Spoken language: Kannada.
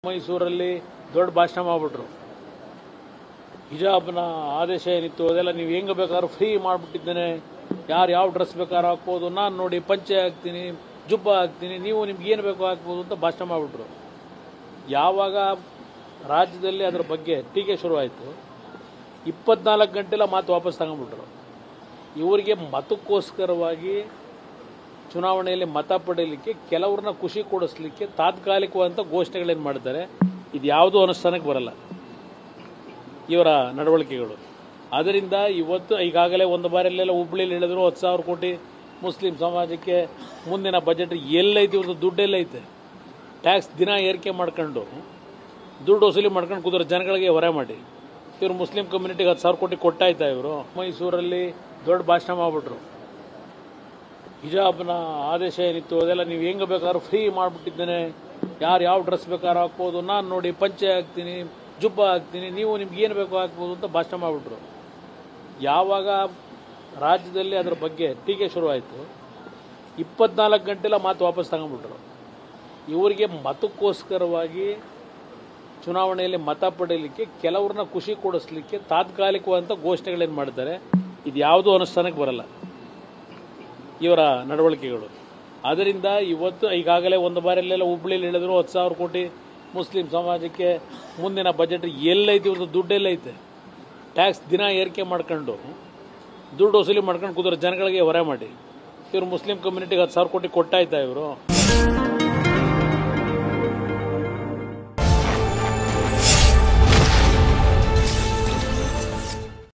ಮೈಸೂರಲ್ಲಿ ದೊಡ್ಡ ಭಾಷಣ ಮಾಡಿಬಿಟ್ರು. ಹಿಜಾಬ್ನ ಆದೇಶ ಏನಿತ್ತು ಅದೆಲ್ಲ ನೀವು ಹೆಂಗೆ ಬೇಕಾದ್ರೂ ಫ್ರೀ ಮಾಡಿಬಿಟ್ಟಿದ್ದೇನೆ, ಯಾರು ಯಾವ ಡ್ರೆಸ್ ಬೇಕಾದ್ರೂ ಹಾಕ್ಬೋದು, ನಾನು ನೋಡಿ ಪಂಚೆ ಹಾಕ್ತೀನಿ, ಜುಬ್ಬ ಹಾಕ್ತೀನಿ, ನೀವು ನಿಮ್ಗೆ ಏನು ಬೇಕೋ ಹಾಕ್ಬೋದು ಅಂತ ಭಾಷಣ ಮಾಡಿಬಿಟ್ರು. ಯಾವಾಗ ರಾಜ್ಯದಲ್ಲಿ ಅದರ ಬಗ್ಗೆ ಟೀಕೆ ಶುರುವಾಯಿತು, 24 ಗಂಟೆಲ್ಲ ಮಾತು ವಾಪಸ್ ತಗೊಂಡ್ಬಿಟ್ರು. ಇವರಿಗೆ ಮತಕ್ಕೋಸ್ಕರವಾಗಿ ಚುನಾವಣೆಯಲ್ಲಿ ಮತ ಪಡೆಯಲಿಕ್ಕೆ ಕೆಲವ್ರನ್ನ ಖುಷಿ ಕೊಡಿಸ್ಲಿಕ್ಕೆ ತಾತ್ಕಾಲಿಕವಾದಂಥ ಘೋಷಣೆಗಳೇನು ಮಾಡ್ತಾರೆ, ಇದು ಯಾವುದೂ ಅನುಷ್ಠಾನಕ್ಕೆ ಬರಲ್ಲ ಇವರ ನಡವಳಿಕೆಗಳು. ಆದ್ದರಿಂದ ಇವತ್ತು ಈಗಾಗಲೇ ಒಂದು ಬಾರಿಯಲ್ಲೆಲ್ಲ ಹುಬ್ಳಿಯಲ್ಲಿ ಹೇಳಿದ್ರು 10,000 ಕೋಟಿ ಮುಸ್ಲಿಂ ಸಮಾಜಕ್ಕೆ ಮುಂದಿನ ಬಜೆಟ್ ಎಲ್ಲೈತಿ, ಇವ್ರದ್ದು ದುಡ್ಡೆಲ್ಲೈತೆ. ಟ್ಯಾಕ್ಸ್ ದಿನ ಏರಿಕೆ ಮಾಡ್ಕೊಂಡು ದುಡ್ಡು ವಸೂಲಿ ಮಾಡ್ಕೊಂಡು ಕೂತ್ರೆ ಜನಗಳಿಗೆ ಹೊರೆ ಮಾಡಿ ಇವರು ಮುಸ್ಲಿಂ ಕಮ್ಯುನಿಟಿಗೆ 10,000 ಕೋಟಿ ಕೊಟ್ಟಾಯ್ತಾ ಇವರು. ಮೈಸೂರಲ್ಲಿ ದೊಡ್ಡ ಭಾಷಣ ಮಾಡಿಬಿಟ್ರು. ಹಿಜಾಬ್ನ ಆದೇಶ ಏನಿತ್ತು ಅದೆಲ್ಲ ನೀವು ಹೆಂಗೆ ಬೇಕಾದ್ರೂ ಫ್ರೀ ಮಾಡಿಬಿಟ್ಟಿದ್ದೇನೆ, ಯಾರು ಯಾವ ಡ್ರೆಸ್ ಬೇಕಾದ್ರೂ ಹಾಕ್ಬೋದು, ನಾನು ನೋಡಿ ಪಂಚೆ ಹಾಕ್ತೀನಿ, ಜುಬ್ಬ ಹಾಕ್ತೀನಿ, ನೀವು ನಿಮ್ಗೆ ಏನು ಬೇಕೋ ಹಾಕ್ಬೋದು ಅಂತ ಭಾಷಣ ಮಾಡಿಬಿಟ್ರು. ಯಾವಾಗ ರಾಜ್ಯದಲ್ಲಿ ಅದರ ಬಗ್ಗೆ ಟೀಕೆ ಶುರುವಾಯಿತು, 24 ಗಂಟೆಲ್ಲ ಮಾತು ವಾಪಸ್ ತಗೊಂಡ್ಬಿಟ್ರು. ಇವರಿಗೆ ಮತಕ್ಕೋಸ್ಕರವಾಗಿ ಚುನಾವಣೆಯಲ್ಲಿ ಮತ ಪಡೆಯಲಿಕ್ಕೆ ಕೆಲವ್ರನ್ನ ಖುಷಿ ಕೊಡಿಸ್ಲಿಕ್ಕೆ ತಾತ್ಕಾಲಿಕವಾದಂಥ ಘೋಷಣೆಗಳೇನು ಮಾಡ್ತಾರೆ, ಇದು ಯಾವುದೂ ಅನುಷ್ಠಾನಕ್ಕೆ ಬರಲ್ಲ ಇವರ ನಡವಳಿಕೆಗಳು. ಆದ್ದರಿಂದ ಇವತ್ತು ಈಗಾಗಲೇ ಒಂದು ಬಾರಿಯಲ್ಲೆಲ್ಲ ಹುಬ್ಳಿಯಲ್ಲಿ ಹೇಳಿದ್ರು 10,000 ಕೋಟಿ ಮುಸ್ಲಿಂ ಸಮಾಜಕ್ಕೆ ಮುಂದಿನ ಬಜೆಟ್ ಎಲ್ಲೈತಿ, ಇವ್ರದ್ದು ದುಡ್ಡೆಲ್ಲೈತೆ. ಟ್ಯಾಕ್ಸ್ ದಿನ ಏರಿಕೆ ಮಾಡ್ಕೊಂಡು ದುಡ್ಡು ವಸೂಲಿ ಮಾಡ್ಕೊಂಡು ಕೂತ್ರೆ ಜನಗಳಿಗೆ ಹೊರೆ ಮಾಡಿ ಇವರು ಮುಸ್ಲಿಂ ಕಮ್ಯುನಿಟಿಗೆ 10,000 ಕೋಟಿ ಕೊಟ್ಟಾಯ್ತಾ ಇವರು.